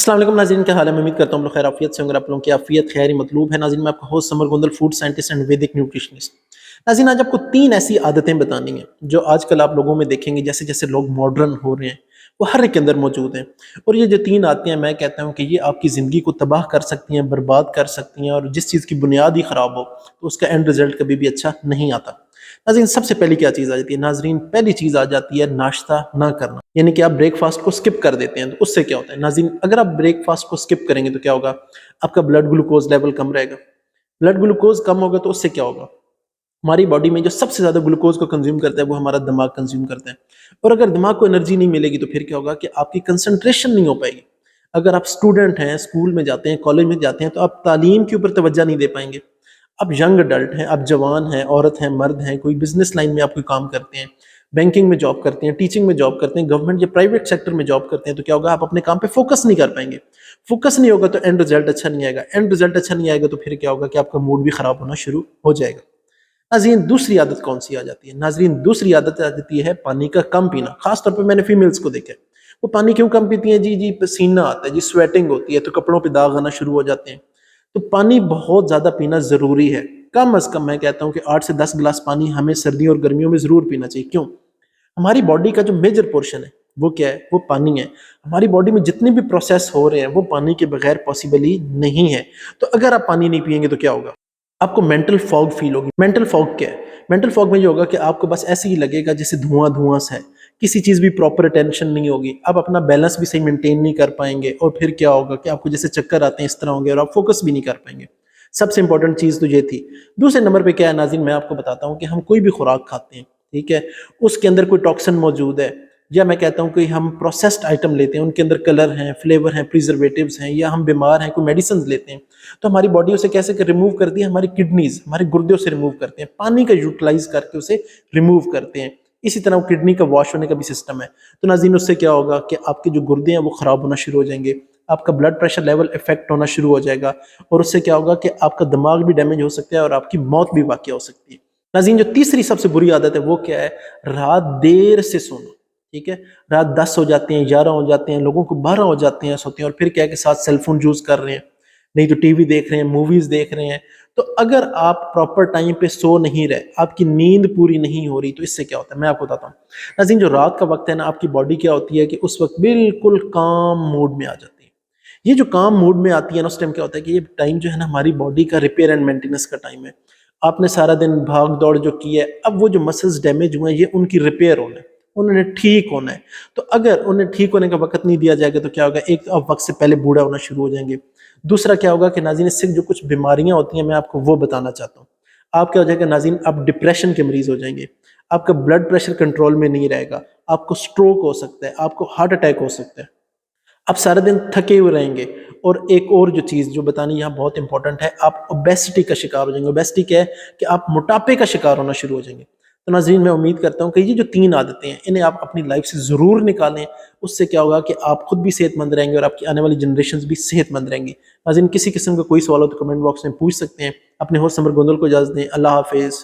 अस्सलाम वालेकुम नाज़रीन, क्या हाल है। मैं उम्मीद करता हूँ आप लोग खैर आफियत से होंगे। आप लोगों की आफियत खैर ही मतलूब है। नाज़रीन, मैं आपका host summer Gondal, food scientist and वैदिक न्यूट्रिशनिस्ट। नाज़रीन, आज आपको 3 ऐसी आदतें बतानी हैं जो आजकल आप लोगों में देखेंगे, जैसे जैसे लोग मॉडर्न हो रहे हैं वो हर एक के अंदर मौजूद हैं। और ये जो 3 आदतें हैं, मैं कहता हूँ कि ये आपकी ज़िंदगी को तबाह कर सकती हैं, बर्बाद कर सकती हैं, और जिस चीज़ की बुनियाद ही ख़राब हो तो उसका एंड रिज़ल्ट कभी भी अच्छा नहीं आता। नाज़रीन, सबसे पहली क्या चीज़ आ जाती है? नाज़रीन, पहली चीज़ आ जाती है नाश्ता ना करना, यानी कि आप ब्रेकफास्ट को स्किप कर देते हैं। तो उससे क्या होता है नाज़रीन, अगर आप ब्रेकफास्ट को स्किप करेंगे तो क्या होगा, आपका ब्लड ग्लूकोज लेवल कम रहेगा। ब्लड ग्लूकोज कम होगा तो उससे क्या होगा, हमारी बॉडी में जो सबसे ज़्यादा ग्लूकोज को कंज्यूम करता है वो हमारा दिमाग कंज्यूम करता है। और अगर दिमाग को एनर्जी नहीं मिलेगी तो फिर क्या होगा कि आपकी कंसंट्रेशन नहीं हो पाएगी। अगर आप स्टूडेंट हैं, स्कूल में जाते हैं, कॉलेज में जाते हैं, तो आप तालीम के ऊपर तवज्जो नहीं दे पाएंगे। आप यंग अडल्ट हैं, आप जवान हैं, औरत हैं, मर्द हैं, कोई बिजनेस लाइन में आप कोई काम करते हैं, बैंकिंग में जॉब करते हैं, टीचिंग में जॉब करते हैं, गवर्नमेंट या प्राइवेट सेक्टर में जॉब करते हैं, तो क्या होगा, आप अपने काम पे फोकस नहीं कर पाएंगे। फोकस नहीं होगा तो एंड रिजल्ट अच्छा नहीं आएगा। एंड रिजल्ट अच्छा नहीं आएगा तो फिर क्या होगा कि आपका मूड भी खराब होना शुरू हो जाएगा। नाज़रीन, दूसरी आदत कौन सी आ जाती है? नाज़रीन, दूसरी आदत आ जाती है पानी का कम पीना। खास तौर पे मैंने फीमेल्स को देखा है, वो पानी क्यों कम पीती हैं? जी जी, पसीना आता है जी, स्वेटिंग होती है, तो कपड़ों पे दाग आना शुरू हो जाते हैं। तो पानी बहुत ज़्यादा पीना ज़रूरी है। कम अज़ कम मैं कहता हूँ कि 8 से 10 गिलास पानी हमें सर्दियों और गर्मियों में ज़रूर पीना चाहिए। क्यों? हमारी बॉडी का जो मेजर पोर्शन है वो क्या है? वो पानी है। हमारी बॉडी में जितने भी प्रोसेस हो रहे हैं वो पानी के बगैर पॉसिबल ही नहीं है। तो अगर आप पानी नहीं पिएंगे तो क्या होगा? आपको मेंटल फॉग फील होगी। मेंटल फॉग क्या है? मेंटल फॉग में ये होगा कि आपको बस ऐसे ही लगेगा जैसे धुआं धुआं सा है, किसी चीज़ भी प्रॉपर अटेंशन नहीं होगी, आप अपना बैलेंस भी सही मेंटेन नहीं कर पाएंगे, और फिर क्या होगा कि आपको जैसे चक्कर आते हैं इस तरह होंगे और आप फोकस भी नहीं कर पाएंगे। सबसे इंपॉर्टेंट चीज़ तो ये थी। दूसरे नंबर पे क्या है नाज़रीन, मैं आपको बताता हूँ कि हम कोई भी खुराक खाते हैं, ठीक है, उसके अंदर कोई टॉक्सिन मौजूद है, या मैं कहता हूँ कि हम प्रोसेस्ड आइटम लेते हैं, उनके अंदर कलर हैं, फ्लेवर हैं, प्रिजर्वेटिव्स हैं, या हम बीमार हैं, कोई मेडिसिन लेते हैं, तो हमारी बॉडी उसे कैसे रिमूव करती है? हमारी किडनीज, हमारे गुर्दे से रिमूव करते हैं, पानी का यूटिलाइज करके उसे रिमूव करते हैं। इसी तरह किडनी का वॉश होने का भी सिस्टम है। तो नाज़रीन, उससे क्या होगा कि आपके जो गुर्दे हैं वो खराब होना शुरू हो जाएंगे, आपका ब्लड प्रेशर लेवल इफेक्ट होना शुरू हो जाएगा, और उससे क्या होगा कि आपका दिमाग भी डैमेज हो सकता है और आपकी मौत भी वाक़ई हो सकती है। नाज़रीन, जो तीसरी सबसे बुरी आदत है वो क्या है? रात देर से सोना। ठीक है, रात 10 हो जाते हैं, 11 हो जाते हैं, लोगों को 12 हो जाते हैं सोते हैं, और फिर क्या है कि साथ सेलफोन यूज कर रहे हैं, नहीं तो टीवी देख रहे हैं, मूवीज देख रहे हैं। तो अगर आप प्रॉपर टाइम पे सो नहीं रहे, आपकी नींद पूरी नहीं हो रही, तो इससे क्या होता है मैं आपको बताता हूँ। नाज़रीन, जो रात का वक्त है ना, आपकी बॉडी क्या होती है कि उस वक्त बिल्कुल काम मूड में आ जाती है। ये जो काम मूड में आती है ना, उस टाइम क्या होता है कि ये टाइम जो है ना, हमारी बॉडी का रिपेयर एंड मेंटेनेंस का टाइम है। आपने सारा दिन भाग दौड़ जो की है, अब वो जो मसल्स डैमेज हुए हैं ये उनकी रिपेयर होना है, उन्होंने ठीक होना है। तो अगर उन्हें ठीक होने का वक्त नहीं दिया जाएगा तो क्या होगा, एक तो आप वक्त से पहले बूढ़ा होना शुरू हो जाएंगे। दूसरा क्या होगा कि नाज़रीन, इससे जो कुछ बीमारियां होती हैं मैं आपको वो बताना चाहता हूँ। आप क्या हो जाएगा नाज़रीन, आप डिप्रेशन के मरीज हो जाएंगे, आपका ब्लड प्रेशर कंट्रोल में नहीं रहेगा, आपको स्ट्रोक हो सकता है, आपको हार्ट अटैक हो सकता है, आप सारा दिन थके हुए रहेंगे। और एक और जो चीज़ जो बतानी यहाँ बहुत इंपॉर्टेंट है, आप ओबेसिटी का शिकार हो जाएंगे। ओबेसिटी क्या है कि आप मोटापे का शिकार होना शुरू हो जाएंगे। तो नाज़रीन, मैं उम्मीद करता हूँ कि ये जो 3 आदतें हैं इन्हें आप अपनी लाइफ से ज़रूर निकालें। उससे क्या होगा कि आप खुद भी सेहतमंद रहेंगे और आपकी आने वाली जनरेशन भी सेहतमंद रहेंगी। नाज़रीन, किसी किस्म का कोई सवाल हो तो कमेंट बॉक्स में पूछ सकते हैं। अपने होस्ट समर गोंदल को इजाज़त दें। अल्लाह हाफिज़।